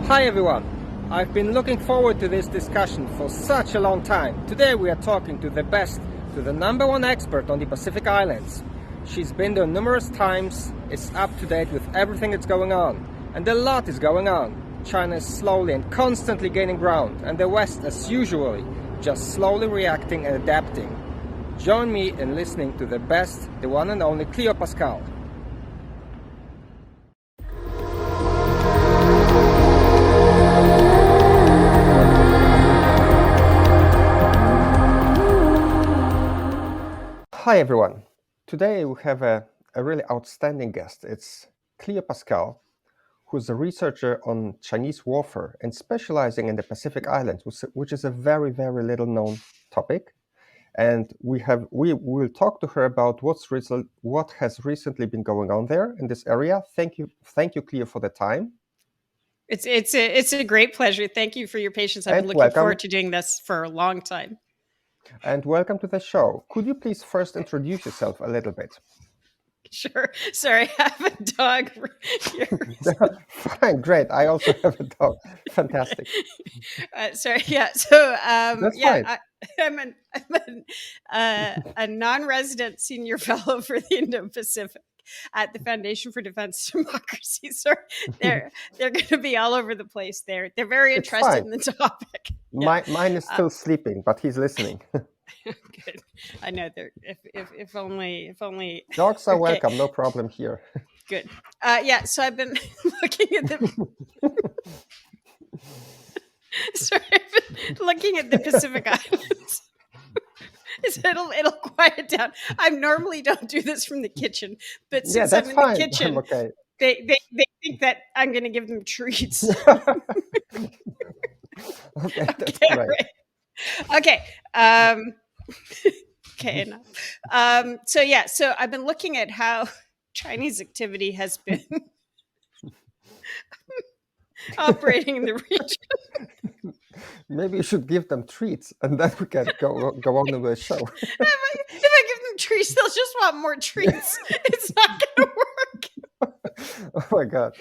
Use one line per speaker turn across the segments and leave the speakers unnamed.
Hi everyone! I've been looking forward to this discussion for such a long time. Today we are talking to the number one expert on the Pacific Islands. She's been there numerous times, is up to date with everything that's going on. And a lot is going on. China is slowly and constantly gaining ground, and the West, as usually, just slowly reacting and adapting. Join me in listening to the one and only Cleo Paskal. Hi everyone. Today we have a really outstanding guest. It's Cleo Paskal, who's a researcher on Chinese warfare and specializing in the Pacific Islands, which is a very, very little known topic. And we will talk to her about what has recently been going on there in this area. Thank you, Cleo, for the time.
It's a great pleasure. Thank you for your patience. I've been looking forward to doing this for a long time.
And welcome to the show. Could you please first introduce yourself a little bit?
Sure. Sorry, I have a dog here.
Fine, great. I also have a dog. Fantastic.
Sorry, yeah. So,
That's fine.
I'm a non-resident senior fellow for the Indo-Pacific at the Foundation for Defense Democracy. So they're going to be all over the place. They're very interested in the topic.
Mine is still sleeping, but he's listening.
Good. I know. If only
dogs are welcome. No problem here.
Good. So I've been looking at the Pacific Islands. It'll quiet down. I normally don't do this from the kitchen, but since I'm in the kitchen, okay. they think that I'm going to give them treats.
Okay, that's great.
Right. Okay. Okay, enough. So I've been looking at how Chinese activity has been operating in the region.
Maybe you should give them treats, and then we can go on with the show.
If I give them treats, they'll just want more treats. It's not going to work.
Oh my God.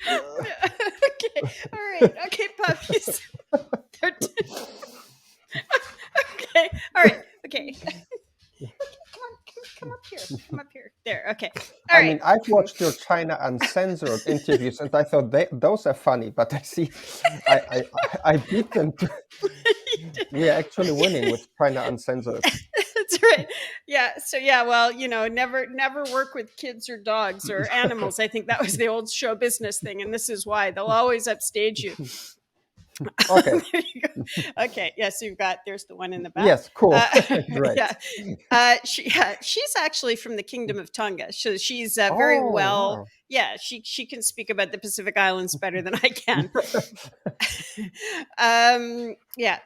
Okay. All right. Okay, puppies. Okay. All right. Okay. Come up here. Come up here. There. Okay. All right.
I mean, I've watched your China Uncensored interviews, and I thought those are funny. But I see, I beat them. We are actually winning with China Uncensored.
That's right. Yeah. So well, never work with kids or dogs or animals. I think that was the old show business thing, and this is why they'll always upstage you.
Okay.
There you go. Okay. Yes, there's the one in the back.
Yes, cool. Right.
Yeah. She's actually from the Kingdom of Tonga. So she's very well. Wow. Yeah, she can speak about the Pacific Islands better than I can.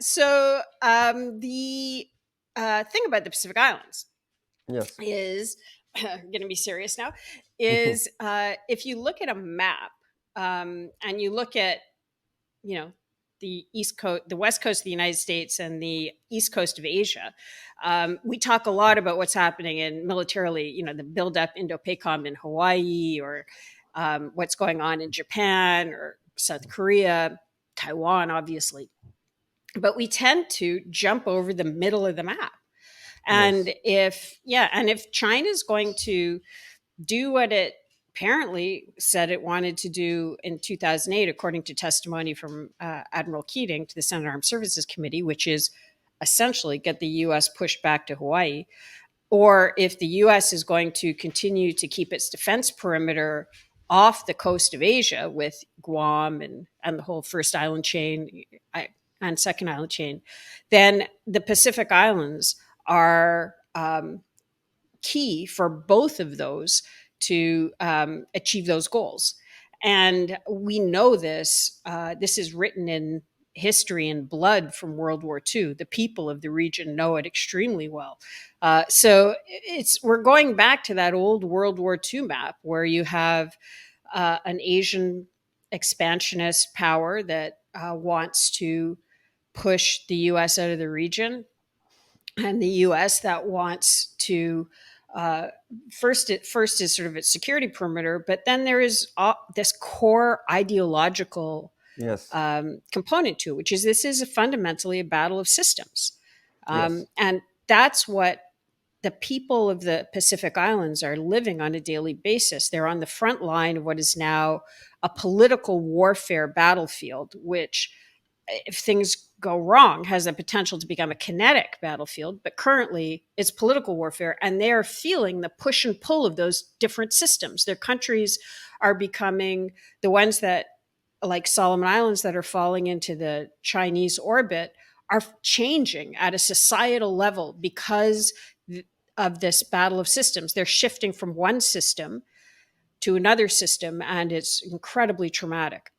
So the thing about the Pacific Islands,
yes,
is going to be serious now. Is if you look at a map and you look at the East Coast, the West Coast of the United States, and the East Coast of Asia. We talk a lot about what's happening in militarily, the buildup Indo-Pacific in Hawaii, or what's going on in Japan or South Korea, Taiwan, obviously. But we tend to jump over the middle of the map. And if China's going to do what it apparently said it wanted to do in 2008, according to testimony from Admiral Keating to the Senate Armed Services Committee, which is essentially get the U.S. pushed back to Hawaii, or if the U.S. is going to continue to keep its defense perimeter off the coast of Asia with Guam and the whole first island chain and second island chain, then the Pacific Islands are key for both of those to achieve those goals. And we know this. This is written in history and blood from World War II. The people of the region know it extremely well. So we're going back to that old World War II map where you have an Asian expansionist power that wants to push the U.S. out of the region, and the U.S. that wants to first is sort of its security perimeter, but then there is this core ideological
Yes.
component to it, which is this is fundamentally a battle of systems.
Yes.
And that's what the people of the Pacific Islands are living on a daily basis. They're on the front line of what is now a political warfare battlefield, which, if things go wrong, has the potential to become a kinetic battlefield. But currently, it's political warfare, and they are feeling the push and pull of those different systems. Their countries are becoming the ones that, like Solomon Islands, that are falling into the Chinese orbit, are changing at a societal level because of this battle of systems. They're shifting from one system to another system, and it's incredibly traumatic.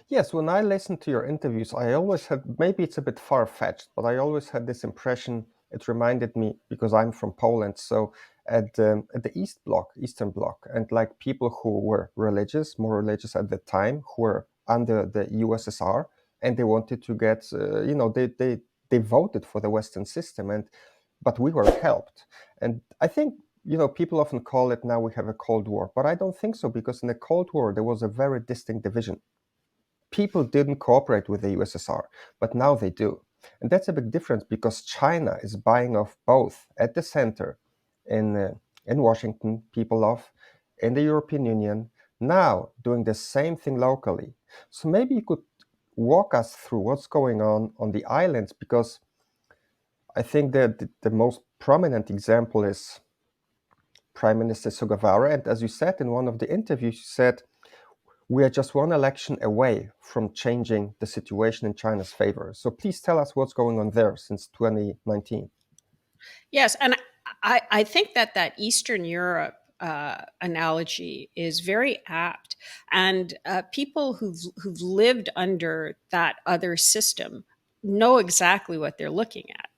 Yes, when I listen to your interviews, I always had, maybe it's a bit far-fetched, but I always had this impression. It reminded me, because I'm from Poland, so at the Eastern Bloc, and like people who were religious, more religious at the time, who were under the USSR, and they wanted to get, they voted for the Western system, and but we were helped. And I think, people often call it now we have a Cold War, but I don't think so, because in the Cold War there was a very distinct division. People didn't cooperate with the USSR, but now they do. And that's a big difference, because China is buying off both at the center in Washington, people off in the European Union, now doing the same thing locally. So maybe you could walk us through what's going on the islands, because I think that the most prominent example is Prime Minister Sugawara. And as you said in one of the interviews, you said, we are just one election away from changing the situation in China's favor. So please tell us what's going on there since 2019.
Yes, and I think that Eastern Europe analogy is very apt, and people who've lived under that other system know exactly what they're looking at.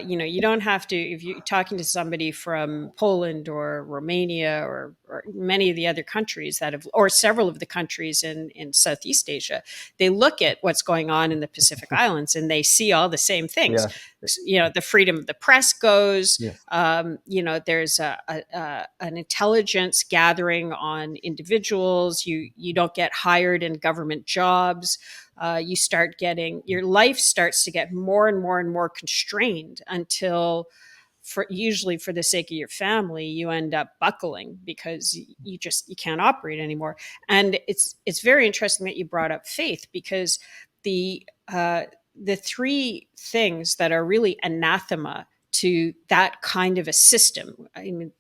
You don't have to, if you're talking to somebody from Poland or Romania or many of the other countries that have, or several of the countries in Southeast Asia, they look at what's going on in the Pacific Islands and they see all the same things.
Yeah.
The freedom of the press goes.
Yes.
There's an intelligence gathering on individuals. You don't get hired in government jobs. You start getting, your life starts to get more and more and more constrained until, usually for the sake of your family, you end up buckling because you can't operate anymore. And it's very interesting that you brought up faith, because the three things that are really anathema to that kind of a system, I mean,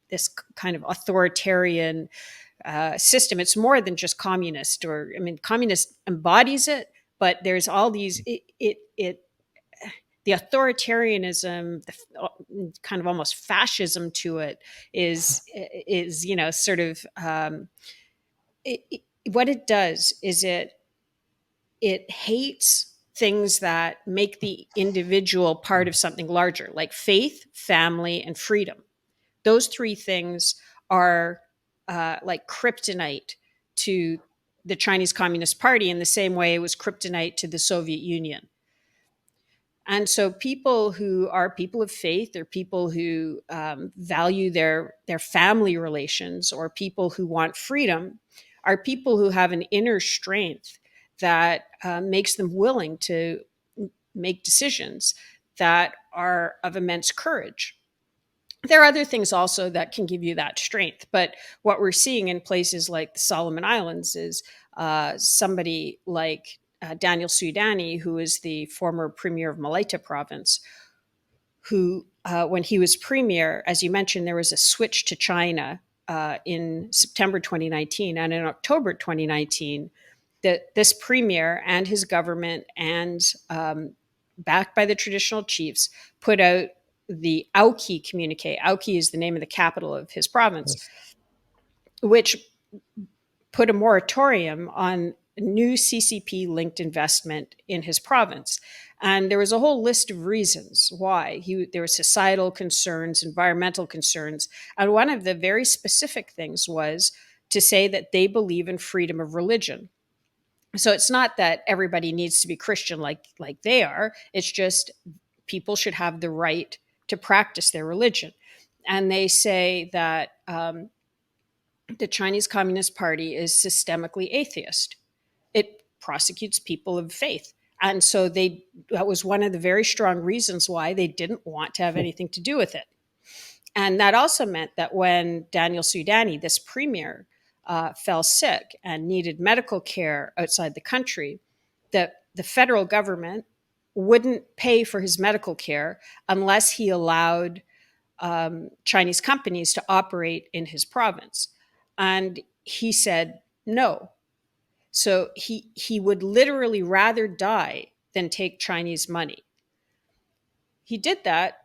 this kind of authoritarian system. It's more than just communist, communist embodies it, but there's all these, the authoritarianism, the kind of almost fascism to it is sort of, what it does is it hates things that make the individual part of something larger, like faith, family, and freedom. Those three things are like kryptonite to the Chinese Communist Party in the same way it was kryptonite to the Soviet Union. And so people who are people of faith, or people who value their family relations, or people who want freedom, are people who have an inner strength that makes them willing to make decisions that are of immense courage. There are other things also that can give you that strength. But what we're seeing in places like the Solomon Islands is somebody like Daniel Soudani, who is the former premier of Malaita province, who, when he was premier, as you mentioned, there was a switch to China in September 2019. And in October 2019, that this premier and his government, and backed by the traditional chiefs, put out the Auki communique. Auki is the name of the capital of his province,
Yes.
which put a moratorium on new CCP linked investment in his province. And there was a whole list of reasons why. There were societal concerns, environmental concerns. And one of the very specific things was to say that they believe in freedom of religion. So it's not that everybody needs to be Christian like they are. It's just people should have the right to practice their religion. And they say that the Chinese Communist Party is systemically atheist. It prosecutes people of faith. And so that was one of the very strong reasons why they didn't want to have anything to do with it. And that also meant that when Daniel Sudani, this premier, fell sick and needed medical care outside the country, that the federal government wouldn't pay for his medical care unless he allowed Chinese companies to operate in his province. And he said no. So he would literally rather die than take Chinese money. He did that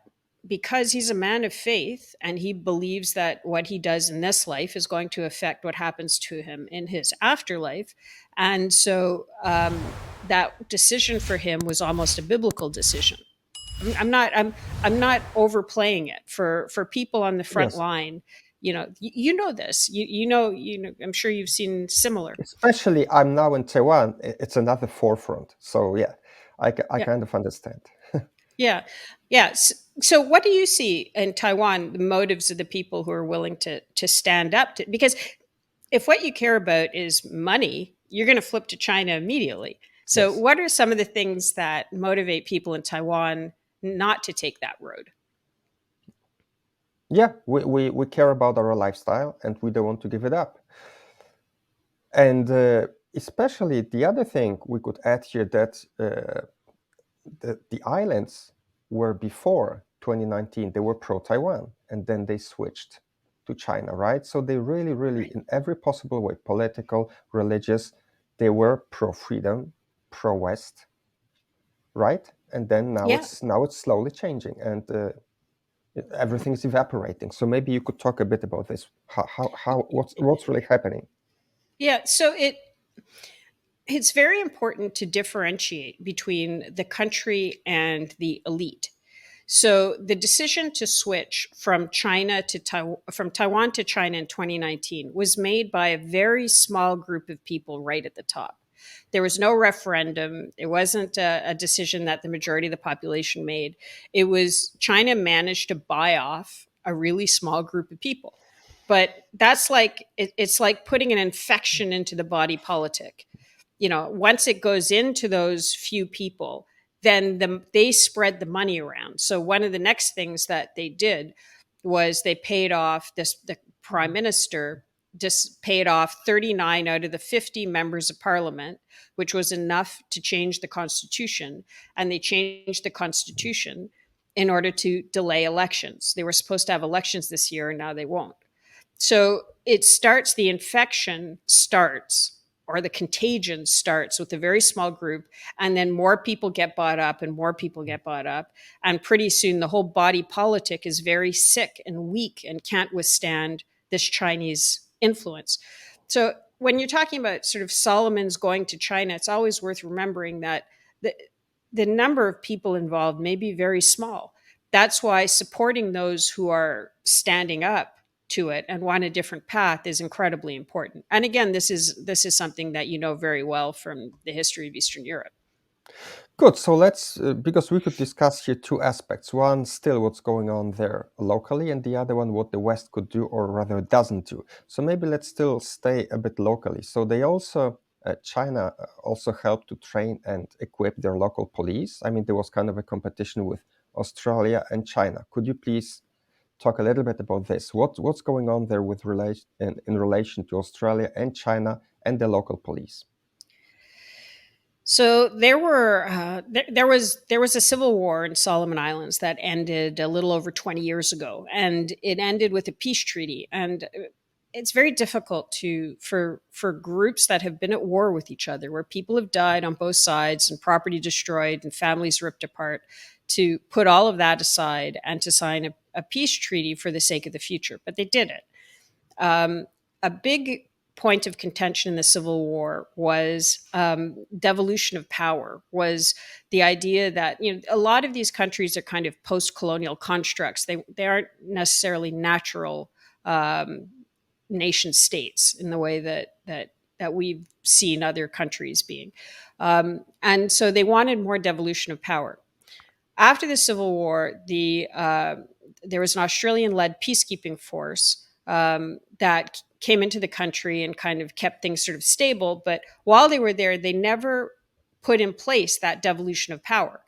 because he's a man of faith and he believes that what he does in this life is going to affect what happens to him in his afterlife. And so that decision for him was almost a biblical decision. I'm not overplaying it for people on the front
Yes.
line. You know this. You know. I'm sure you've seen similar.
Especially, I'm now in Taiwan. It's another forefront. So yeah, I
Yeah.
kind of understand.
Yeah. Yeah. So what do you see in Taiwan, the motives of the people who are willing to stand up to, because if what you care about is money, you're going to flip to China immediately. So
Yes.
what are some of the things that motivate people in Taiwan not to take that road?
Yeah, we care about our lifestyle and we don't want to give it up. And especially the other thing we could add here that the islands were before 2019, they were pro-Taiwan, and then they switched to China, right? So they really,
Right.
in every possible way, political, religious, they were pro-freedom, pro-West, right? And then now
Yeah.
it's slowly changing, and everything's evaporating. So maybe you could talk a bit about this. What's really happening?
Yeah. So it's very important to differentiate between the country and the elite. So the decision to switch from from Taiwan to China in 2019 was made by a very small group of people right at the top. There was no referendum. It wasn't a decision that the majority of the population made. It was China managed to buy off a really small group of people. But that's like it's like putting an infection into the body politic. Once it goes into those few people, then they spread the money around. So one of the next things that they did was they paid off the prime minister just paid off 39 out of the 50 members of parliament, which was enough to change the constitution. And they changed the constitution in order to delay elections. They were supposed to have elections this year, and now they won't. So the infection starts, or the contagion starts with a very small group, and then more people get bought up and more people get bought up. And pretty soon the whole body politic is very sick and weak and can't withstand this Chinese influence. So when you're talking about sort of Solomon's going to China, it's always worth remembering that the, the number of people involved may be very small. That's why supporting those who are standing up to it and want a different path is incredibly important. And again, this is something that you know very well from the history of Eastern Europe.
Good. So let's, because we could discuss here two aspects. One, still what's going on there locally, and the other one, what the West could do, or rather doesn't do. So maybe let's still stay a bit locally. So they also, China also helped to train and equip their local police. I mean, there was kind of a competition with Australia and China. Could you please talk a little bit about this? What's going on there with in relation to Australia and China and the local police?
So there was a civil war in Solomon Islands that ended a little over 20 years ago, and it ended with a peace treaty. And it's very difficult for groups that have been at war with each other, where people have died on both sides and property destroyed and families ripped apart, to put all of that aside and to sign a peace treaty for the sake of the future. But they did it. A big point of contention in the Civil War was devolution of power, was the idea that a lot of these countries are kind of post-colonial constructs. They aren't necessarily natural nation states in the way that we've seen other countries being. And so they wanted more devolution of power. After the Civil War, there was an Australian-led peacekeeping force that came into the country and kind of kept things sort of stable. But while they were there, they never put in place that devolution of power.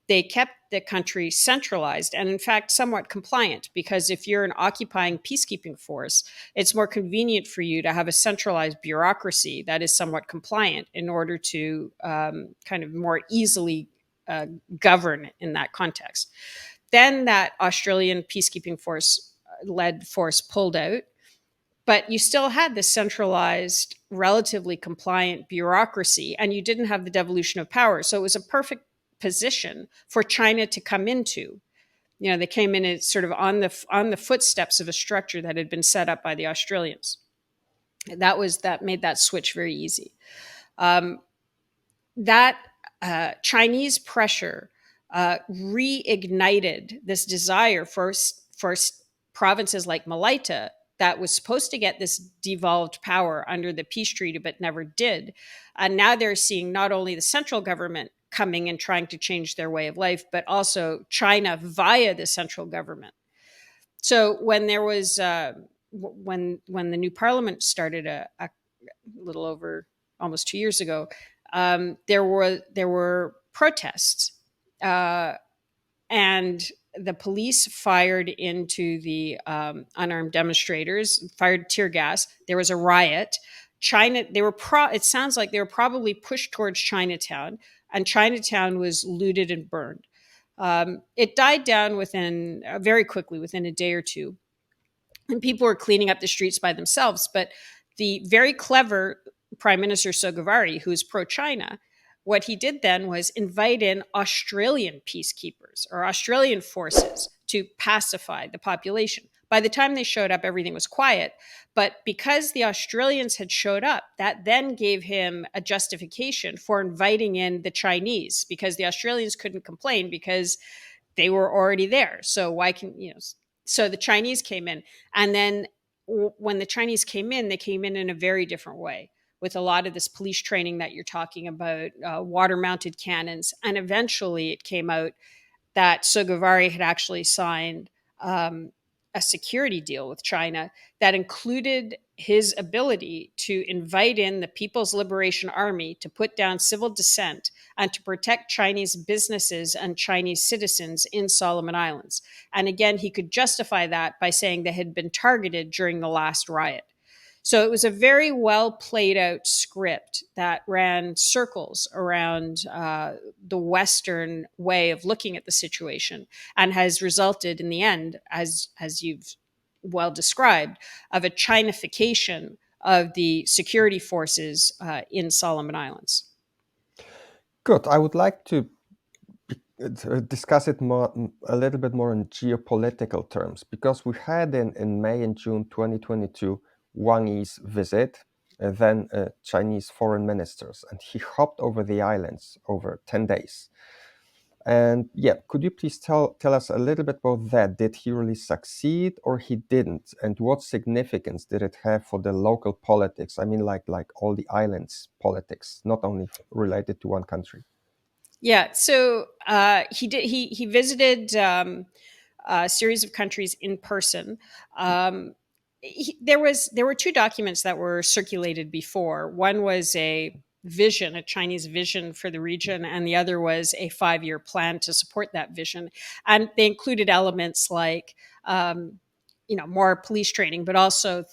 They kept the country centralized and, in fact, somewhat compliant, because if you're an occupying peacekeeping force, it's more convenient for you to have a centralized bureaucracy that is somewhat compliant in order to kind of more easily govern in that context. Then that Australian peacekeeping force led force pulled out, but you still had this centralized, relatively compliant bureaucracy, and you didn't have the devolution of power. So it was a perfect position for China to come into. They came in as sort of on the footsteps of a structure that had been set up by the Australians. That made that switch very easy. That Chinese pressure reignited this desire for provinces like Malaita, that was supposed to get this devolved power under the peace treaty but never did. And now they're seeing not only the central government coming and trying to change their way of life, but also China via the central government. So when there was when the new parliament started a little over almost 2 years ago, there were protests, and the police fired into the unarmed demonstrators, fired tear gas. There was a riot. It sounds like they were probably pushed towards Chinatown, and Chinatown was looted and burned. It died down very quickly, within a day or two, and people were cleaning up the streets by themselves. But the very clever Prime Minister Sogavari, who's pro-China, what he did then was invite in Australian peacekeepers or Australian forces to pacify the population. By the time they showed up, everything was quiet. But because the Australians had showed up, that then gave him a justification for inviting in the Chinese, because the Australians couldn't complain because they were already there. So so the Chinese came in. And then when the Chinese came in, they came in a very different way, with a lot of this police training that you're talking about, water-mounted cannons. And eventually it came out that Sogavari had actually signed a security deal with China that included his ability to invite in the People's Liberation Army to put down civil dissent and to protect Chinese businesses and Chinese citizens in Solomon Islands. And again, he could justify that by saying they had been targeted during the last riot. So it was a very well played out script that ran circles around the Western way of looking at the situation, and has resulted in the end, as you've well described, of a Chinification of the security forces in Solomon Islands.
Good. I would like to discuss it a little bit more in geopolitical terms, because we had in May and June 2022 Wang Yi's visit, then Chinese foreign ministers, and he hopped over the islands over 10 days. And could you please tell us a little bit about that? Did he really succeed or he didn't? And what significance did it have for the local politics? I mean, like all the islands politics, not only related to one country.
Yeah, so he visited a series of countries in person. There were two documents that were circulated before. One was a Chinese vision for the region, and the other was a 5-year plan to support that vision. And they included elements like, more police training, but also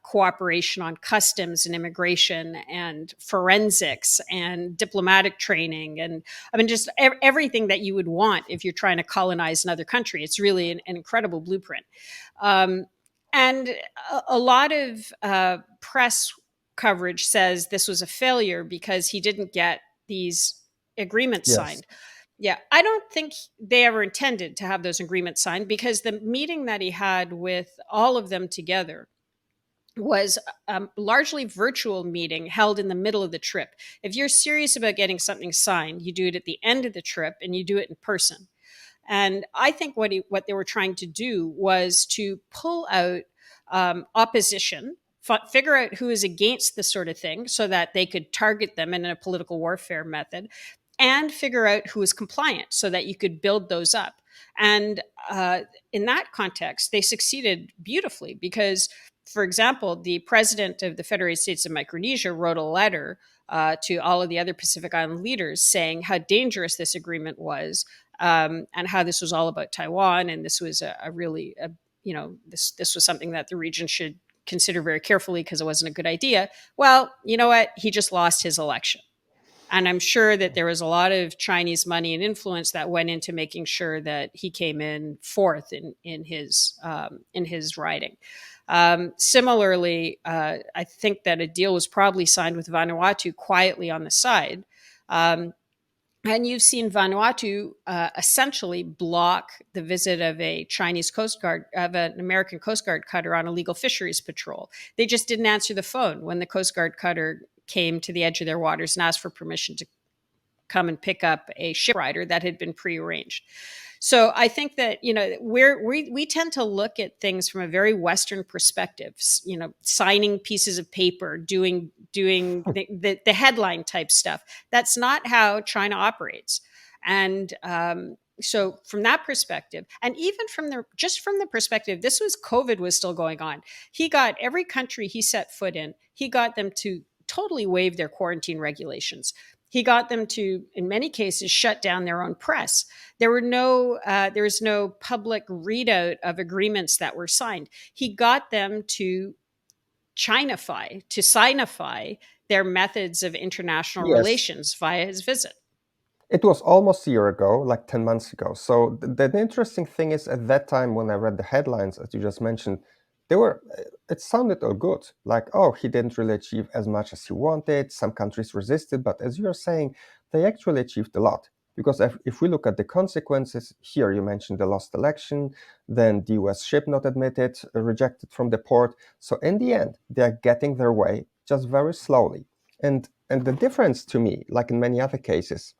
cooperation on customs and immigration and forensics and diplomatic training. And I mean, just everything that you would want if you're trying to colonize another country. It's really an incredible blueprint. And a lot of press coverage says this was a failure because he didn't get these agreements signed. Yeah, I don't think they ever intended to have those agreements signed, because the meeting that he had with all of them together was a largely virtual meeting held in the middle of the trip. If you're serious about getting something signed, you do it at the end of the trip and you do it in person. And I think what they were trying to do was to pull out opposition, figure out who is against this sort of thing so that they could target them in a political warfare method, and figure out who is compliant so that you could build those up. And in that context, they succeeded beautifully because, for example, the president of the Federated States of Micronesia wrote a letter to all of the other Pacific Island leaders saying how dangerous this agreement was, and how this was all about Taiwan, and this was a really, this was something that the region should consider very carefully because it wasn't a good idea. Well, you know what? He just lost his election. And I'm sure that there was a lot of Chinese money and influence that went into making sure that he came in fourth in his riding. Similarly, I think that a deal was probably signed with Vanuatu quietly on the side. And you've seen Vanuatu essentially block the visit of a Chinese Coast Guard, of an American Coast Guard cutter on illegal fisheries patrol. They just didn't answer the phone when the Coast Guard cutter came to the edge of their waters and asked for permission to come and pick up a ship rider that had been prearranged. So I think that, we tend to look at things from a very Western perspective, signing pieces of paper, doing the headline type stuff. That's not how China operates. And so from that perspective, and even from the perspective, this was COVID was still going on. He got every country he set foot in, he got them to totally waive their quarantine regulations. He got them to, in many cases, shut down their own press. There was no public readout of agreements that were signed. He got them to Chinify, to Sinify their methods of international
Yes.
relations via his visit.
It was almost a year ago, like 10 months ago. So the interesting thing is, at that time when I read the headlines, as you just mentioned, it sounded all good. Like, oh, he didn't really achieve as much as he wanted. Some countries resisted, but as you're saying, they actually achieved a lot. Because if we look at the consequences, here you mentioned the lost election, then the US ship not admitted, rejected from the port. So in the end, they're getting their way, just very slowly. And the difference to me, like in many other cases,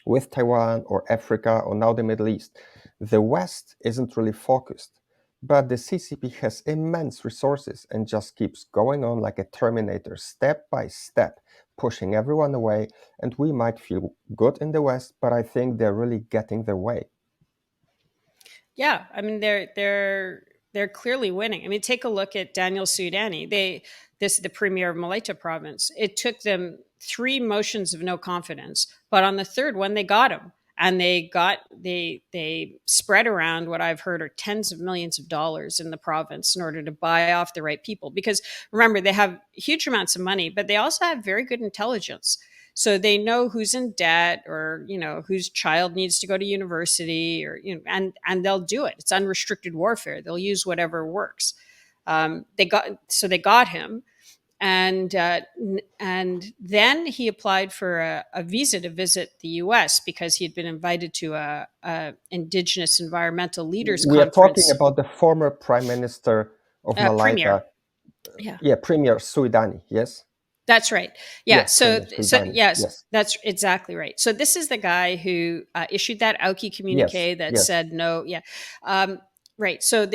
with Taiwan or Africa or now the Middle East, the West isn't really focused. But the CCP has immense resources and just keeps going on like a Terminator, step by step, pushing everyone away. And we might feel good in the West, but I think they're really getting their way.
Yeah, I mean they're clearly winning. I mean, take a look at Daniel Soudani. This is the premier of Malaita province. It took them 3 motions of no confidence, but on the third one they got him, and they spread around what I've heard are tens of millions of dollars in the province in order to buy off the right people. Because remember, they have huge amounts of money, but they also have very good intelligence. So they know who's in debt, or whose child needs to go to university, or and they'll do it. It's unrestricted warfare. They'll use whatever works. They got him, and then he applied for a visa to visit the U.S. because he had been invited to a Indigenous Environmental Leaders
We are talking
Conference.
about the former Prime Minister of
Premier,
Malaita,
yeah.
Premier Soudani, yes?
That's right. Yeah.
Yes,
So,
Premier
so
Soudani,
yes,
yes.
that's exactly right. So this is the guy who issued that Aoki
Yes,
communique that
yes.
said no. Yeah. Right. So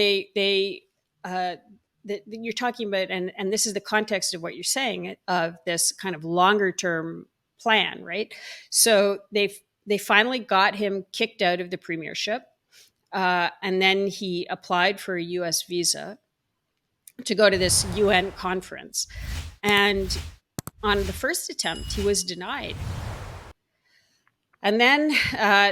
you're talking about, and this is the context of what you're saying, of this kind of longer term plan, right? So they finally got him kicked out of the premiership, and then he applied for a U.S. visa to go to this UN conference, and on the first attempt, he was denied. And then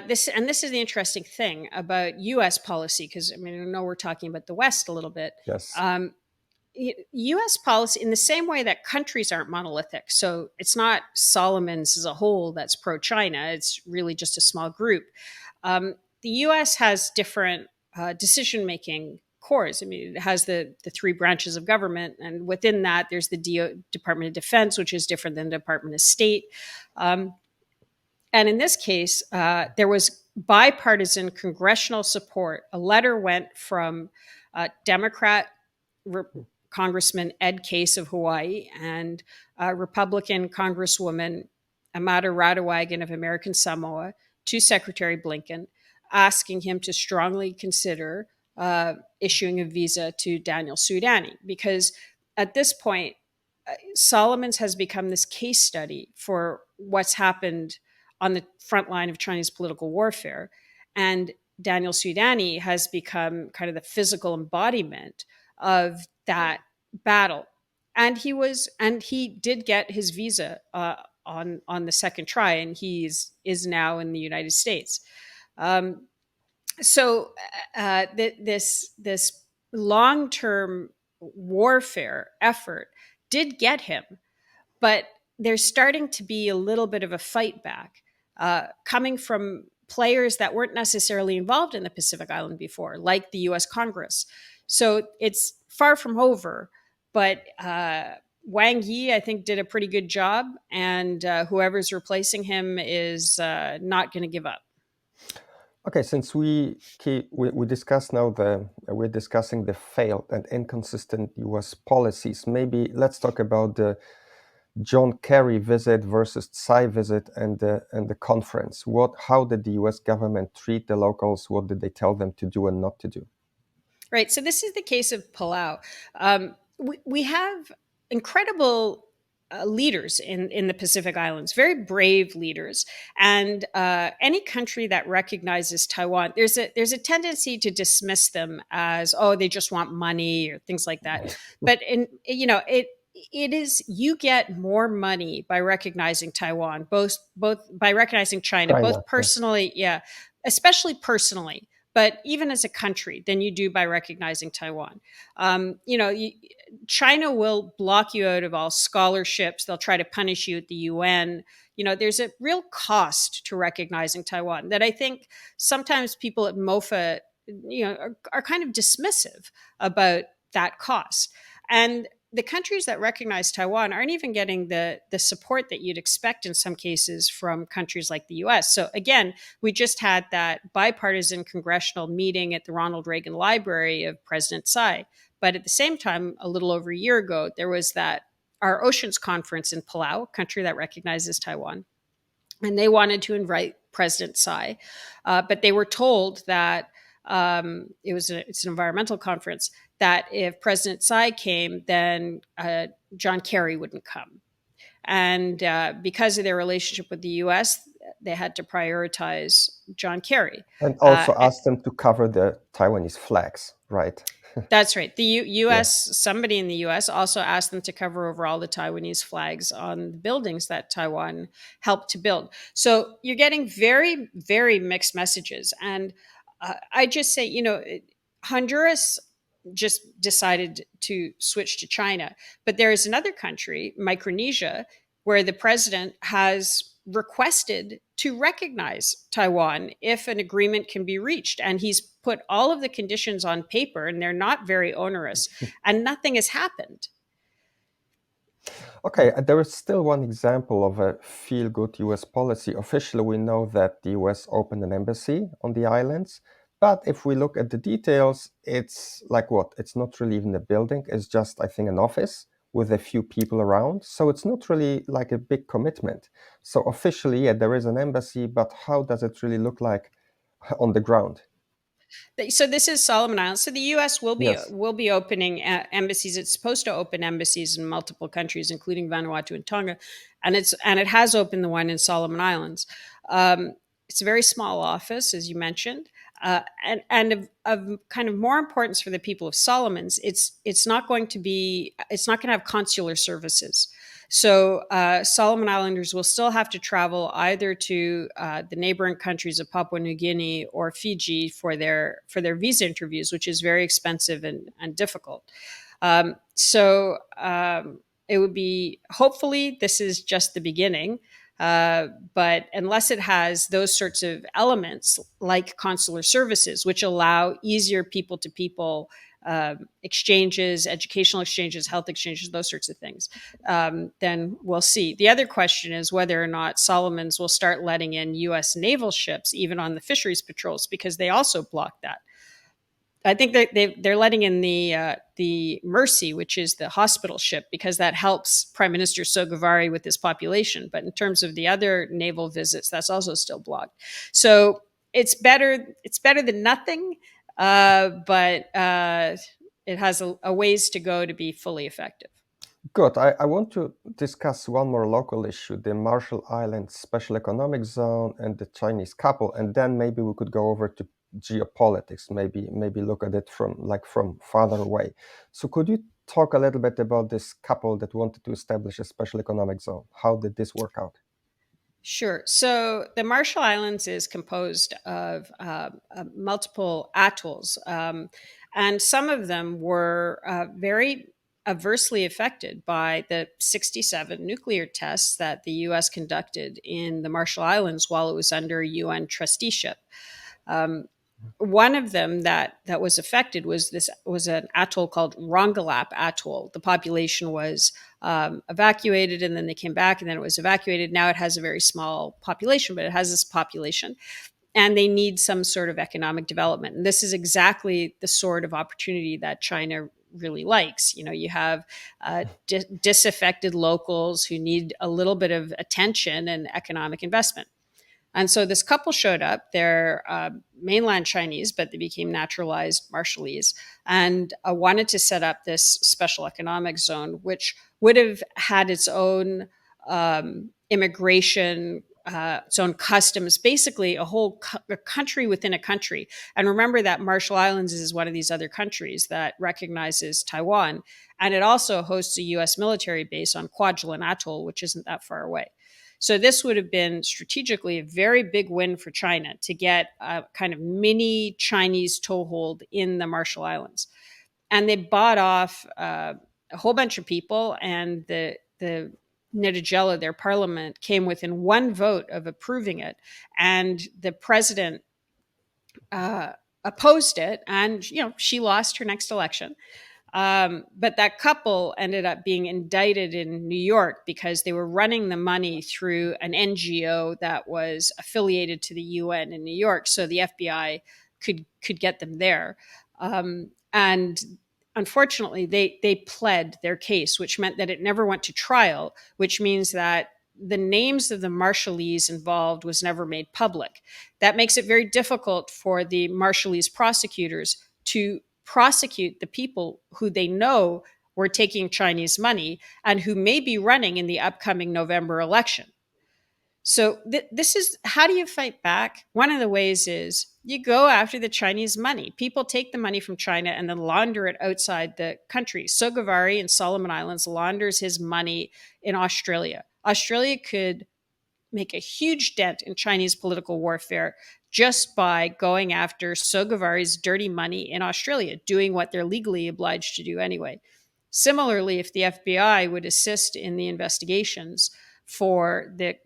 this is the interesting thing about U.S. policy, because I know we're talking about the West a little bit.
Yes.
U.S. policy, in the same way that countries aren't monolithic, so it's not Solomon's as a whole that's pro-China. It's really just a small group. The U.S. has different decision-making cores. I mean, it has the 3 branches of government, and within that, there's the Department of Defense, which is different than the Department of State. And in this case, there was bipartisan congressional support. A letter went from Democrat Congressman Ed Case of Hawaii and Republican Congresswoman Amata Radewagen of American Samoa to Secretary Blinken, asking him to strongly consider issuing a visa to Daniel Soudani, because at this point, Solomon's has become this case study for what's happened on the front line of Chinese political warfare. And Daniel Suidani has become kind of the physical embodiment of that battle. And he did get his visa on the second try, and is now in the United States. Um, this long term warfare effort did get him, but there's starting to be a little bit of a fight back coming from players that weren't necessarily involved in the Pacific Island before, like the U.S. Congress. So it's far from over, but Wang Yi, I think, did a pretty good job, and whoever's replacing him is not going to give up.
Okay, since we discuss now we're discussing the failed and inconsistent U.S. policies, maybe let's talk about the John Kerry visit versus Tsai visit and the conference. How did the U.S. government treat the locals? What did they tell them to do and not to do?
Right. So this is the case of Palau. We have incredible leaders in the Pacific Islands, very brave leaders, and any country that recognizes Taiwan, there's a tendency to dismiss them as, oh, they just want money or things like that. But it is, you get more money by recognizing Taiwan, both by recognizing China, both personally, especially personally, but even as a country, than you do by recognizing Taiwan. China will block you out of all scholarships. They'll try to punish you at the UN. There's a real cost to recognizing Taiwan that I think sometimes people at MOFA, are kind of dismissive about that cost. And the countries that recognize Taiwan aren't even getting the support that you'd expect in some cases from countries like the US. So again, we just had that bipartisan congressional meeting at the Ronald Reagan Library of President Tsai. But at the same time, a little over a year ago, there was our Oceans Conference in Palau, a country that recognizes Taiwan. And they wanted to invite President Tsai, but they were told that it's an environmental conference, that if President Tsai came, then John Kerry wouldn't come. And because of their relationship with the U.S., they had to prioritize John Kerry.
And also ask them to cover the Taiwanese flags, right?
That's right. The U.S., somebody in the U.S. also asked them to cover over all the Taiwanese flags on the buildings that Taiwan helped to build. So you're getting very, very mixed messages. And I just say, Honduras just decided to switch to China. But there is another country, Micronesia, where the president has requested to recognize Taiwan if an agreement can be reached. And he's put all of the conditions on paper, and they're not very onerous, and nothing has happened.
Okay, there is still one example of a feel-good U.S. policy. Officially, we know that the U.S. opened an embassy on the islands. But if we look at the details, it's like what? It's not really even a building. It's just, I think, an office with a few people around. So it's not really like a big commitment. So officially, there is an embassy, but how does it really look like on the ground?
So this is Solomon Islands. So the U.S. will be opening embassies. It's supposed to open embassies in multiple countries, including Vanuatu and Tonga, and it has opened the one in Solomon Islands. It's a very small office, as you mentioned, and of kind of more importance for the people of Solomons. It's not going to have consular services. So Solomon Islanders will still have to travel either to the neighboring countries of Papua New Guinea or Fiji for their visa interviews, which is very expensive and difficult. It would be, hopefully this is just the beginning, but unless it has those sorts of elements like consular services, which allow easier people-to-people exchanges, educational exchanges, health exchanges, those sorts of things, then we'll see. The other question is whether or not Solomons will start letting in U.S. naval ships, even on the fisheries patrols, because they also block that. I think they're letting in the Mercy, which is the hospital ship, because that helps Prime Minister Sogavari with his population. But in terms of the other naval visits, that's also still blocked. So it's better than nothing, but it has a ways to go to be fully effective.
Good. I want to discuss one more local issue, the Marshall Islands Special Economic Zone and the Chinese couple, and then maybe we could go over to geopolitics, maybe look at it from farther away. So could you talk a little bit about this couple that wanted to establish a special economic zone? How did this work out?
Sure. So the Marshall Islands is composed of multiple atolls, and some of them were very adversely affected by the 67 nuclear tests that the U.S. conducted in the Marshall Islands while it was under UN trusteeship. Um, One of them that was affected was an atoll called Rongelap Atoll. The population was evacuated, and then they came back, and then it was evacuated. Now it has a very small population, but it has this population, and they need some sort of economic development. And this is exactly the sort of opportunity that China really likes. You have disaffected locals who need a little bit of attention and economic investment. And so this couple showed up. They're mainland Chinese, but they became naturalized Marshallese, and wanted to set up this special economic zone, which would have had its own immigration, its own customs, basically a country within a country. And remember that Marshall Islands is one of these other countries that recognizes Taiwan. And it also hosts a U.S. military base on Kwajalein Atoll, which isn't that far away. So this would have been strategically a very big win for China to get a kind of mini Chinese toehold in the Marshall Islands. And they bought off a whole bunch of people, and the Nitijela, their parliament, came within one vote of approving it. And the president opposed it, and she lost her next election. But that couple ended up being indicted in New York because they were running the money through an NGO that was affiliated to the UN in New York. So the FBI could get them there. And unfortunately, they pled their case, which meant that it never went to trial, which means that the names of the Marshallese involved was never made public. That makes it very difficult for the Marshallese prosecutors to prosecute the people who they know were taking Chinese money and who may be running in the upcoming November election. So this is, how do you fight back? One of the ways is you go after the Chinese money. People take the money from China and then launder it outside the country. Sogavari in Solomon Islands launders his money in Australia. Australia could make a huge dent in Chinese political warfare just by going after Sogavari's dirty money in Australia, doing what they're legally obliged to do anyway. Similarly, if the FBI would assist in the investigations for the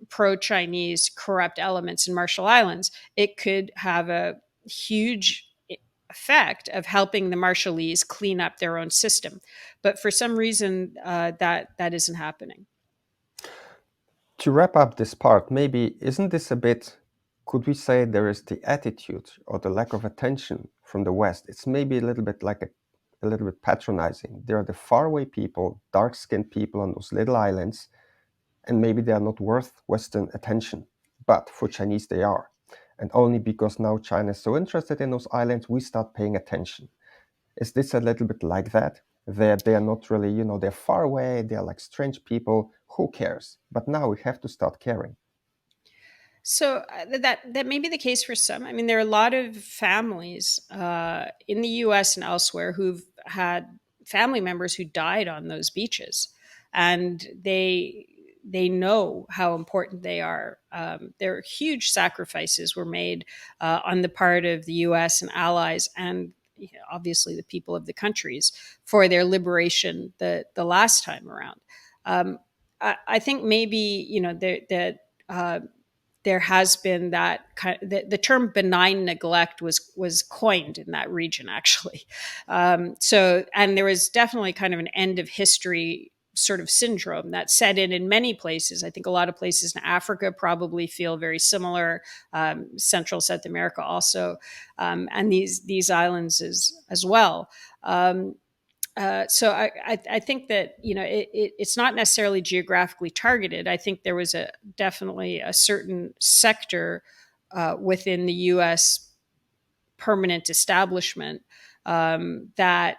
pro-Chinese corrupt elements in Marshall Islands, it could have a huge effect of helping the Marshallese clean up their own system. But for some reason, that isn't happening.
To wrap up this part, maybe isn't this a bit, could we say there is the attitude or the lack of attention from the West? It's maybe a little bit like a little bit patronizing. There are the faraway people, dark-skinned people on those little islands, and maybe they are not worth Western attention. But for Chinese, they are. And only because now China is so interested in those islands, we start paying attention. Is this a little bit like that? They are not really, they're far away, they're like strange people, who cares? But now we have to start caring.
So that may be the case for some. I mean, there are a lot of families in the U.S. and elsewhere who've had family members who died on those beaches, and they know how important they are. There are huge sacrifices were made on the part of the U.S. and allies, and obviously the people of the countries for their liberation the last time around. I think maybe there has been that the term benign neglect was coined in that region, actually. And there was definitely kind of an end of history sort of syndrome that set in many places. I think a lot of places in Africa probably feel very similar. Central South America also, and these islands as well. So I think that it's not necessarily geographically targeted. I think there was definitely a certain sector within the U.S. permanent establishment that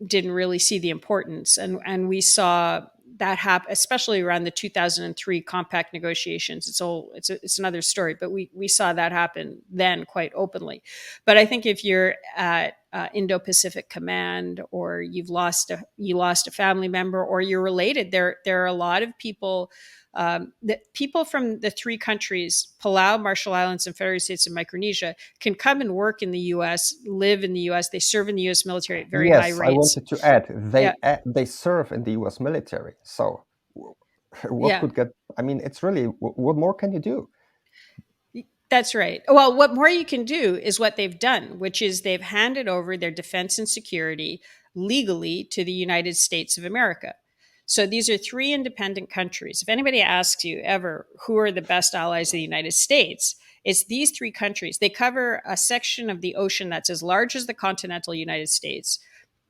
didn't really see the importance, and we saw that happened, especially around the 2003 compact negotiations. It's another story, but we saw that happen then quite openly. But I think if you're at Indo-Pacific Command, or you lost a family member, or you're related, there are a lot of people. People from the three countries, Palau, Marshall Islands, and Federated States of Micronesia, can come and work in the U.S., live in the U.S. They serve in the U.S. military at very high
Yes, I
rates.
wanted to add
Yeah,
they serve in the U.S. military. So what
yeah.
could get? I mean, it's really what more can you do?
That's right. Well, what more you can do is what they've done, which is they've handed over their defense and security legally to the United States of America. So these are three independent countries. If anybody asks you ever who are the best allies of the United States, it's these three countries. They cover a section of the ocean that's as large as the continental United States,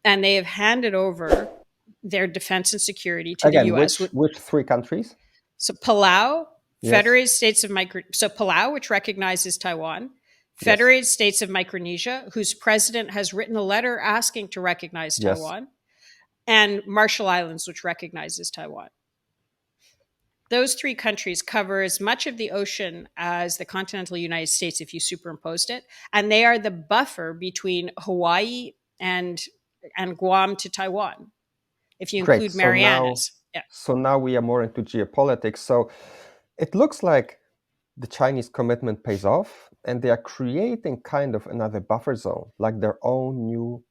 and they have handed over their defense and security to the
Again,
U.S.
which three countries?
So Palau,
Yes,
Federated States of so Palau, which recognizes Taiwan,
yes,
Federated States of Micronesia, whose president has written a letter asking to recognize
yes.
Taiwan, and Marshall Islands, which recognizes Taiwan. Those three countries cover as much of the ocean as the continental United States if you superimposed it, and they are the buffer between Hawaii and Guam to Taiwan, if you
Great.
include Marianas. Yeah.
So now we are more into geopolitics. So it looks like the Chinese commitment pays off, and they are creating kind of another buffer zone, like their own new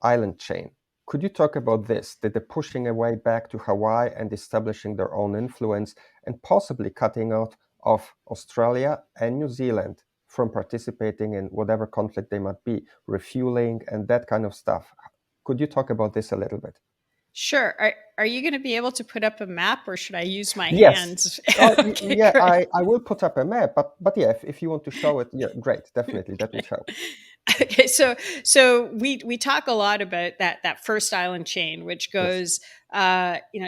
island chain. Could you talk about this? That they're pushing away back to Hawaii and establishing their own influence, and possibly cutting out of Australia and New Zealand from participating in whatever conflict they might be, refueling and that kind of stuff. Could you talk about this a little bit?
Sure. Are you going to be able to put up a map, or should I use my
Yes.
hands?
Oh,
Okay,
yeah,
great.
I will put up a map, but yeah, if you want to show it, yeah, great, definitely, that would help.
Okay, so we talk a lot about that first island chain, which
Yes,
goes,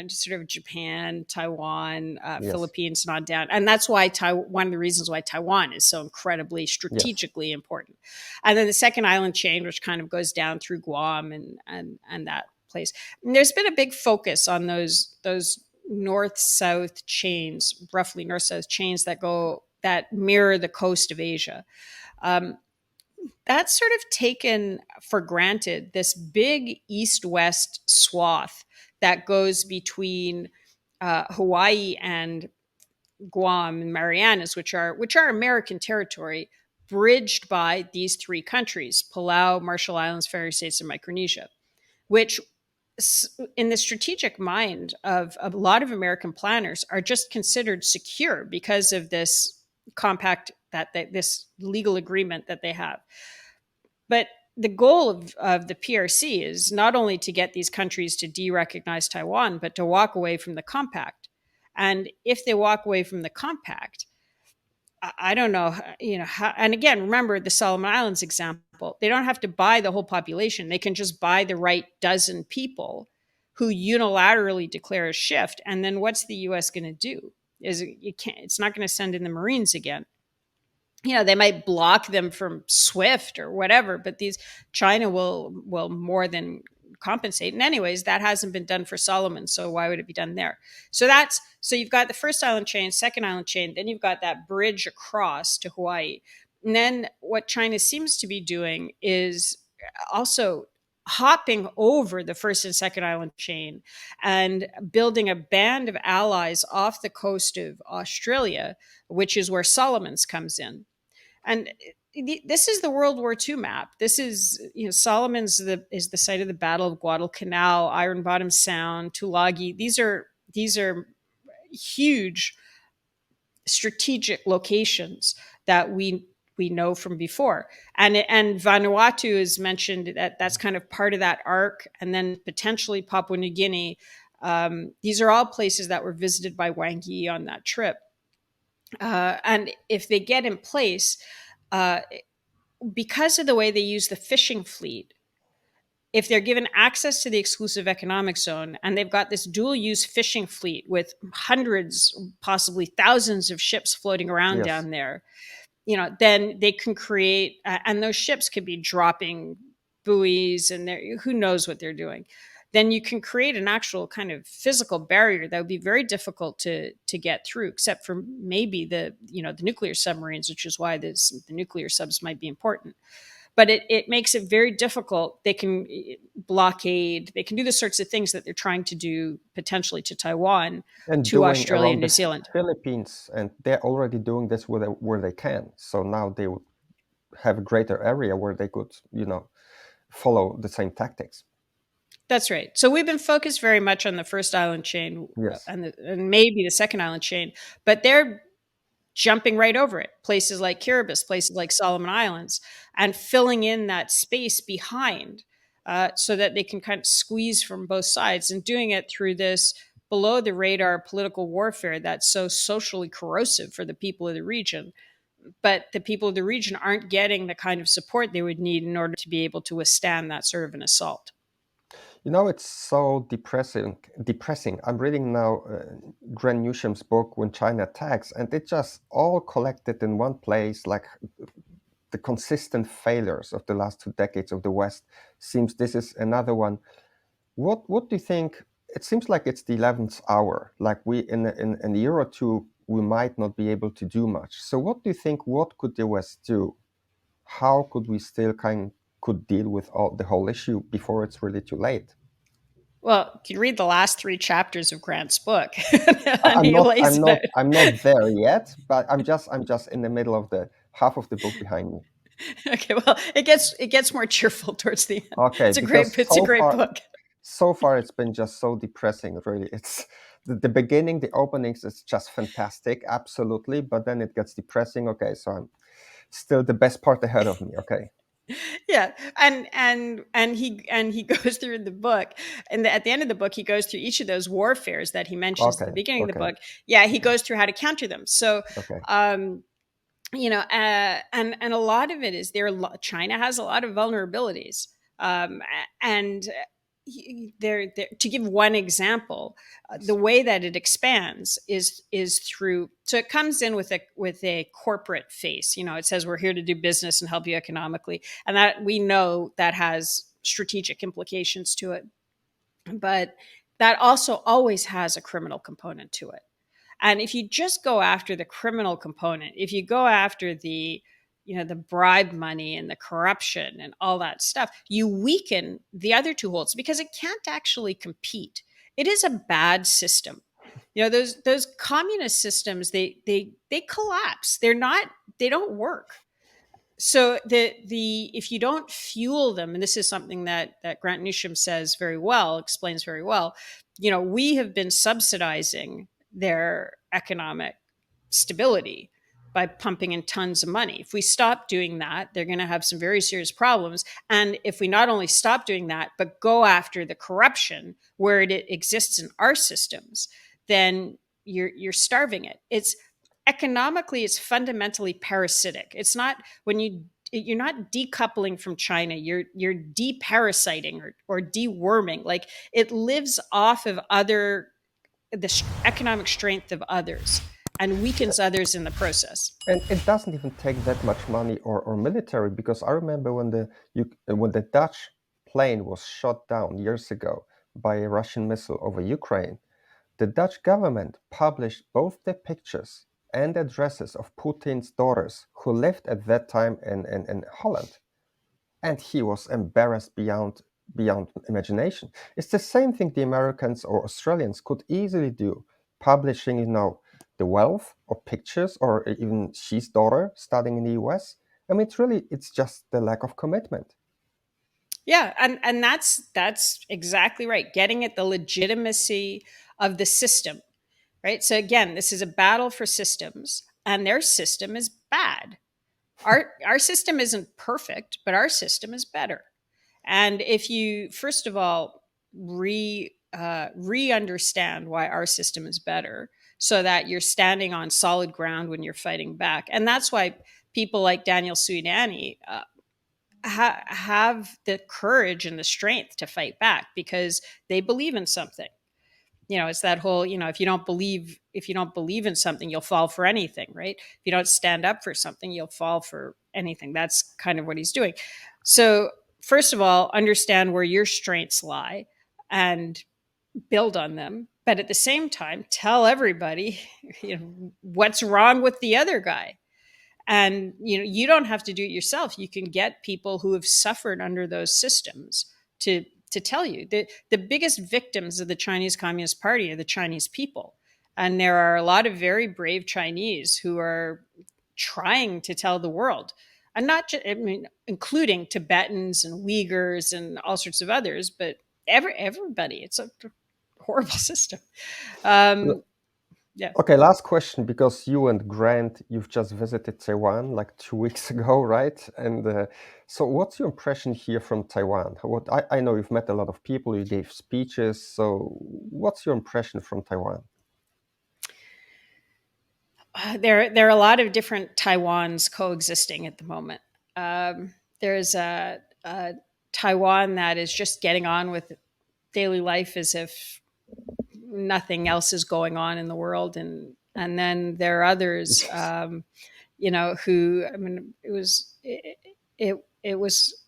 just sort of Japan, Taiwan,
yes,
Philippines, and on down, and that's why one of the reasons why Taiwan is so incredibly
yes,
strategically important. And then the second island chain, which kind of goes down through Guam and that place. And there's been a big focus on those north-south chains, roughly north-south chains that mirror the coast of Asia. Um, that's sort of taken for granted, this big east-west swath that goes between Hawaii and Guam and Marianas, which are American territory, bridged by these three countries: Palau, Marshall Islands, Federated States, and Micronesia, which in the strategic mind of a lot of American planners are just considered secure because of this compact, this legal agreement that they have. But the goal of the PRC is not only to get these countries to de-recognize Taiwan, but to walk away from the compact. And if they walk away from the compact, I don't know, how, and again, remember the Solomon Islands example. They don't have to buy the whole population. They can just buy the right dozen people who unilaterally declare a shift. And then what's the U.S. going to do? It's not going to send in the Marines again. They might block them from SWIFT or whatever, but China will more than compensate. And anyways, that hasn't been done for Solomon, so why would it be done there? So you've got the first island chain, second island chain, then you've got that bridge across to Hawaii. And then what China seems to be doing is also hopping over the first and second island chain and building a band of allies off the coast of Australia, which is where Solomon's comes in. And this is the World War II map. This is, Solomon's is the site of the Battle of Guadalcanal, Iron Bottom Sound, Tulagi. These are huge strategic locations that we know from before. And Vanuatu is mentioned, that's kind of part of that arc, and then potentially Papua New Guinea. These are all places that were visited by Wang Yi on that trip. And if they get in place, because of the way they use the fishing fleet, if they're given access to the exclusive economic zone and they've got this dual use fishing fleet with hundreds, possibly thousands of ships floating around
yes.
down there, then they can create, and those ships could be dropping buoys, and who knows what they're doing. then you can create an actual kind of physical barrier that would be very difficult to get through, except for maybe the nuclear submarines, which is why the nuclear subs might be important. But it makes it very difficult. They can blockade, they can do the sorts of things that they're trying to do potentially to Taiwan,
And
to
doing
Australia and
around
New
the
Zealand.
Philippines, and they're already doing this where they can. So now they would have a greater area where they could, follow the same tactics.
That's right. So we've been focused very much on the first island chain,
Yes.
and maybe the second island chain, but they're jumping right over it. Places like Kiribati, places like Solomon Islands, and filling in that space behind, so that they can kind of squeeze from both sides, and doing it through this below the radar political warfare that's so socially corrosive for the people of the region. But the people of the region aren't getting the kind of support they would need in order to be able to withstand that sort of an assault.
It's so depressing. I'm reading now Grant Newsham's book When China Attacks, and it just all collected in one place, like the consistent failures of the last 2 decades of the West. Seems this is another one. What do you think? It seems like it's the 11th hour. Like we in a year or two, we might not be able to do much. So what do you think? What could the West do? How could we still could deal with the whole issue before it's really too late?
Well, you can read the last 3 chapters of Grant's book,
I-
and
I'm
he
not
lays
I'm
it
not
out.
I'm not there yet, but I'm just in the middle of the half of the book behind me.
Okay, well, it gets more cheerful towards the end.
Okay, because
It's a great book.
so far it's been just so depressing, really. It's the beginning, the openings is just fantastic, absolutely, but then it gets depressing. Okay, so I'm still the best part ahead of me. Okay.
Yeah, and he goes through the book, and at the end of the book, he goes through each of those warfares that he mentions at the
Okay.
beginning of the
Okay.
book. Yeah, he goes through how to counter them. So,
Okay.
um, and a lot of it is China has a lot of vulnerabilities, and to give one example, the way that it expands is through. So it comes in with a corporate face. It says we're here to do business and help you economically, and that we know that has strategic implications to it. But that also always has a criminal component to it. And if you just go after the criminal component, if you go after the bribe money and the corruption and all that stuff, you weaken the other two holds because it can't actually compete. It is a bad system. Those communist systems, they collapse. They don't work. So the if you don't fuel them, and this is something that Grant Newsham explains very well, we have been subsidizing their economic stability by pumping in tons of money. If we stop doing that, they're going to have some very serious problems. And if we not only stop doing that, but go after the corruption where it exists in our systems, then you're starving it. It's economically, it's fundamentally parasitic. It's not you're not decoupling from China. You're deparasiting or deworming. Like it lives off of the economic strength of others and weakens others in the process.
And it doesn't even take that much money or military, because I remember when the Dutch plane was shot down years ago by a Russian missile over Ukraine, the Dutch government published both the pictures and addresses of Putin's daughters who lived at that time in Holland. And he was embarrassed beyond imagination. It's the same thing the Americans or Australians could easily do, publishing, the wealth or pictures or even his daughter studying in the US. I mean, it's just the lack of commitment.
Yeah, and that's exactly right. Getting at the legitimacy of the system, right? So again, this is a battle for systems, and their system is bad. Our system isn't perfect, but our system is better. And if you first of all re-understand why our system is better, so that you're standing on solid ground when you're fighting back, and that's why people like Daniel Suidani have the courage and the strength to fight back because they believe in something. It's that whole, if you don't believe in something, you'll fall for anything, right? If you don't stand up for something, you'll fall for anything. That's kind of what he's doing. So first of all, understand where your strengths lie. and build on them, but at the same time tell everybody, what's wrong with the other guy. And you don't have to do it yourself. You can get people who have suffered under those systems to tell you that the biggest victims of the Chinese Communist Party are the Chinese people. And there are a lot of very brave Chinese who are trying to tell the world, and not just, including Tibetans and Uyghurs and all sorts of others, but everybody. It's a horrible system. Yeah.
Okay, last question, because you and Grant, you've just visited Taiwan like 2 weeks ago, right? And so what's your impression here from Taiwan? I know you've met a lot of people, you gave speeches. So what's your impression from Taiwan?
There are a lot of different Taiwans coexisting at the moment. There's a Taiwan that is just getting on with daily life as if nothing else is going on in the world, and then there are others, who, it was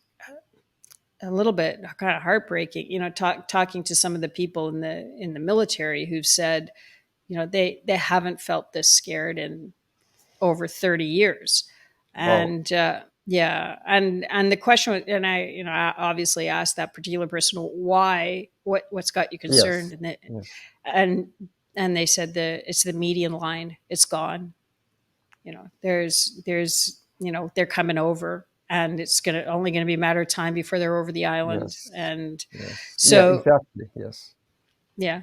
a little bit kind of heartbreaking, talking to some of the people in the military who've said, they haven't felt this scared in over 30 years. And and the question was, and I obviously asked that particular person, why, what's got you concerned?
Yes.
And they said it's the median line, it's gone. There's they're coming over, and it's only gonna be a matter of time before they're over the island.
Yes.
And
Yes.
so
Exactly. Yes.
yeah.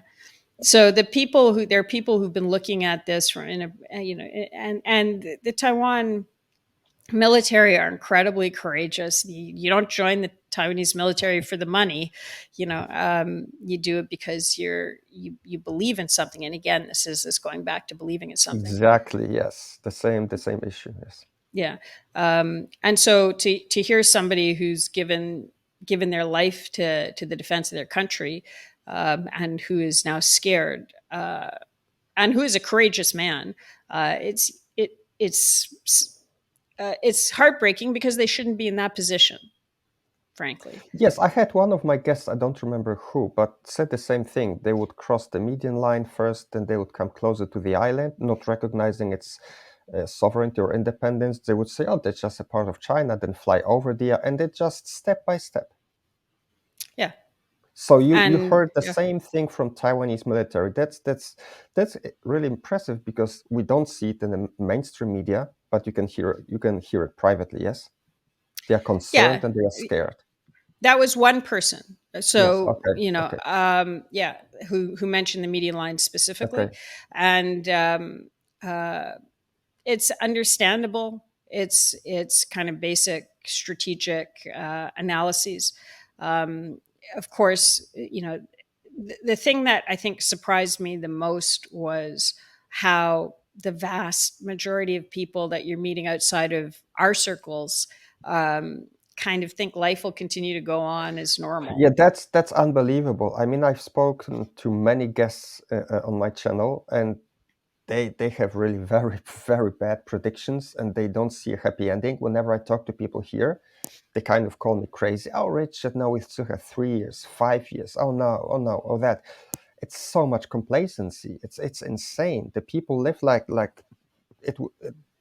So there are people who've been looking at this from and the Taiwan military are incredibly courageous. You don't join the Taiwanese military for the money, you do it because you believe in something. And again, this is going back to believing in something.
Exactly. Yes. The same issue. Yes.
Yeah. And so to hear somebody who's given their life to the defense of their country, and who is now scared, and who is a courageous man, it's heartbreaking because they shouldn't be in that position, frankly.
Yes, I had one of my guests, I don't remember who, but said the same thing. They would cross the median line first, then they would come closer to the island, not recognizing its sovereignty or independence. They would say, oh, that's just a part of China, then fly over there, and it just step by step.
Yeah.
So you
And
heard the same thing from Taiwanese military. That's really impressive, because we don't see it in the mainstream media, but you can hear it privately. Yes, they are concerned and they are scared.
That was one person. So,
Yes, okay.
Who mentioned the median line specifically.
Okay.
And it's understandable. It's kind of basic strategic analyses. Of course, the thing that I think surprised me the most was how the vast majority of people that you're meeting outside of our circles kind of think life will continue to go on as normal.
Yeah, that's unbelievable. I mean, I've spoken to many guests on my channel, and they have really very, very bad predictions, and they don't see a happy ending. Whenever I talk to people here, they kind of call me crazy. Oh, Richard, no, we still have 3 years, 5 years. Oh no, oh that. It's so much complacency. It's insane. The people live like the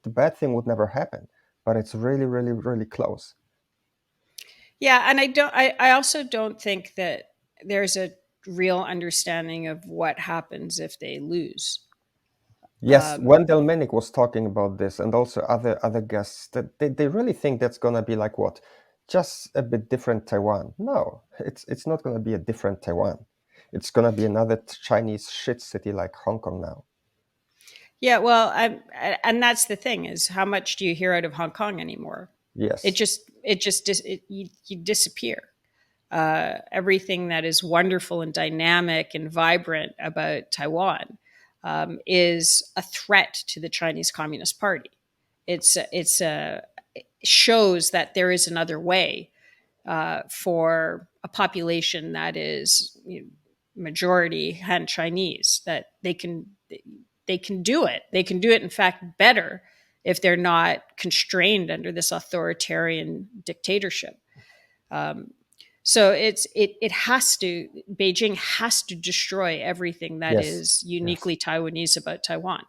bad thing would never happen, but it's really, really, really close.
Yeah, and I also don't think that there's a real understanding of what happens if they lose.
Yes, Wendell Minnick was talking about this, and also other guests, that they really think that's gonna be like what? Just a bit different Taiwan. No, it's not gonna be a different Taiwan. It's gonna be another Chinese shit city like Hong Kong now.
Yeah, well, and that's the thing, is how much do you hear out of Hong Kong anymore?
Yes.
You disappear. Everything that is wonderful and dynamic and vibrant about Taiwan is a threat to the Chinese Communist Party. It shows that there is another way for a population that is majority Han Chinese, that they can do it. They can do it, in fact, better if they're not constrained under this authoritarian dictatorship. So it has to, Beijing has to destroy everything that
Yes.
is uniquely Taiwanese about Taiwan.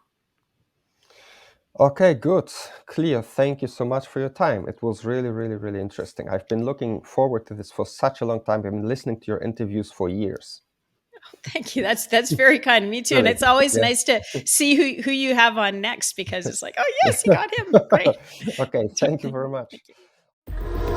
Okay, good. Cleo, thank you so much for your time. It was really, really, really interesting. I've been looking forward to this for such a long time. I've been listening to your interviews for years.
Thank you. That's very kind of me too.
Really?
And it's always
Yeah.
nice to see who you have on next, because it's like, oh yes, you got him. Great.
Okay, thank you very much.
Thank you.